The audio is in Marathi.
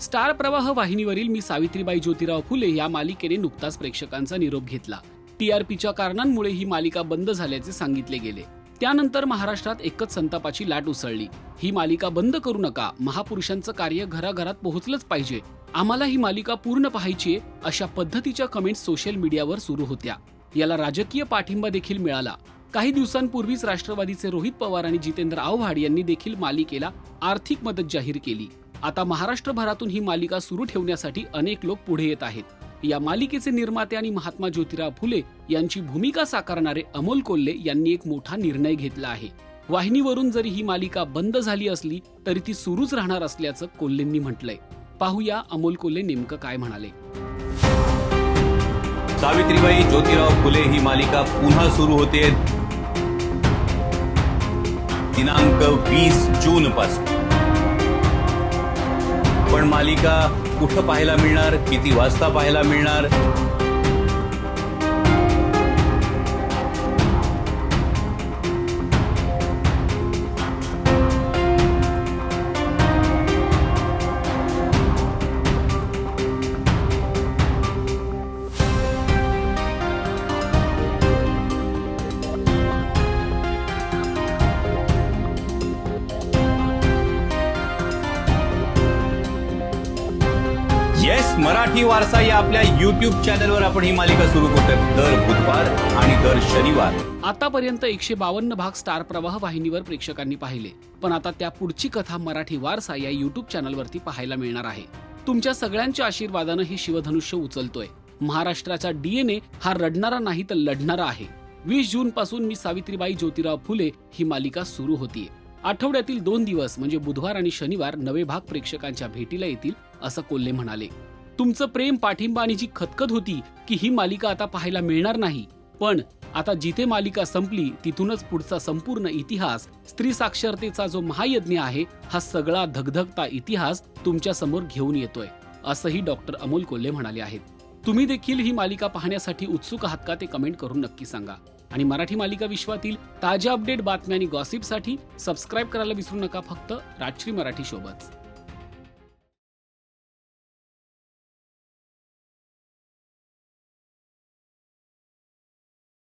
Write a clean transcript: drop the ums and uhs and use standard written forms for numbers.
स्टार प्रवाह वाहिनीवरील मी सावित्रीबाई ज्योतिराव फुले या मालिकेने नुकताच प्रेक्षकांचा निरोप घेतला. टीआरपीच्या कारणांमुळे ही मालिका बंद झाल्याचे सांगितले गेले. त्यानंतर महाराष्ट्रात एकच संतापाची लाट उसळली. ही मालिका बंद करू नका, महापुरुषांचं कार्य घराघरात पोहोचलंच पाहिजे, आम्हाला ही मालिका पूर्ण पाहायची आहे, अशा पद्धतीच्या कमेंट्स सोशल मीडियावर सुरू होत्या. याला राजकीय पाठिंबा देखील मिळाला. काही दिवसांपूर्वीच राष्ट्रवादीचे रोहित पवार आणि जितेंद्र आव्हाड यांनी देखील मालिकेला आर्थिक मदत जाहीर केली. आता महाराष्ट्रभरातून ही मालिका सुरू ठेवण्यासाठी अनेक लोक पुढे येत आहेत. या मालिकेचे निर्माते आणि महात्मा ज्योतिराव फुले यांची भूमिका साकारणारे अमोल कोल्हे यांनी एक मोठा निर्णय घेतला आहे. वाहिनीवरून जरी ही मालिका बंद झाली असली तरी ती सुरूच राहणार असल्याचं कोल्हेंनी म्हटलंय. पाहूया अमोल कोल्हे नेमकं काय म्हणाले. सावित्रीबाई ज्योतिराव फुले ही मालिका पुन्हा सुरू होते दिनांक 20 जून पासून. पण मालिका कुठं पाहायला मिळणार, किती वाजता पाहायला मिळणार, येस मराठी वारसा या आपल्या YouTube चॅनलवर आपण ही मालिका सुरू करतोय दर बुधवार आणि दर शनिवार. आतापर्यंत 152 भाग स्टार प्रवाह वाहिनीवर प्रेक्षकांनी पाहिले. पण आता त्या पुढची कथा मराठी वारसा या YouTube चॅनलवरती पाहायला मिळणार आहे. तुमच्या सगळ्यांच्या आशीर्वादानं हे शिवधनुष्य उचलतोय. महाराष्ट्राचा DNA हा रडणारा नाही तर लढणारा आहे. 20 जून पासून मी सावित्रीबाई ज्योतिराव फुले ही मालिका सुरू होतीये. आठवड्यातील 2 दिवस म्हणजे बुधवार आणि शनिवार नवे भाग प्रेक्षकांच्या भेटीला येतील, असं कोल्हे म्हणाले. तुमचं प्रेम, पाठिंबा आणि जी खतखत होती की ही मालिका आता पाहायला मिळणार नाही, पण आता जिथे मालिका संपली तिथूनच पुढचा संपूर्ण इतिहास, स्त्री साक्षरतेचा जो महायज्ञ आहे, हा सगळा धगधगता इतिहास तुमच्या समोर घेऊन येतोय, असंही डॉक्टर अमोल कोल्हे म्हणाले आहेत. तुम्ही देखील ही मालिका पाहण्यासाठी उत्सुक आहात का ते कमेंट करून नक्की सांगा. आणि मराठी मालिका विश्वातील ताज्या अपडेट, बातम्या आणि गॉसिपसाठी सबस्क्राईब करायला विसरू नका, फक्त राजश्री मराठी सोबत.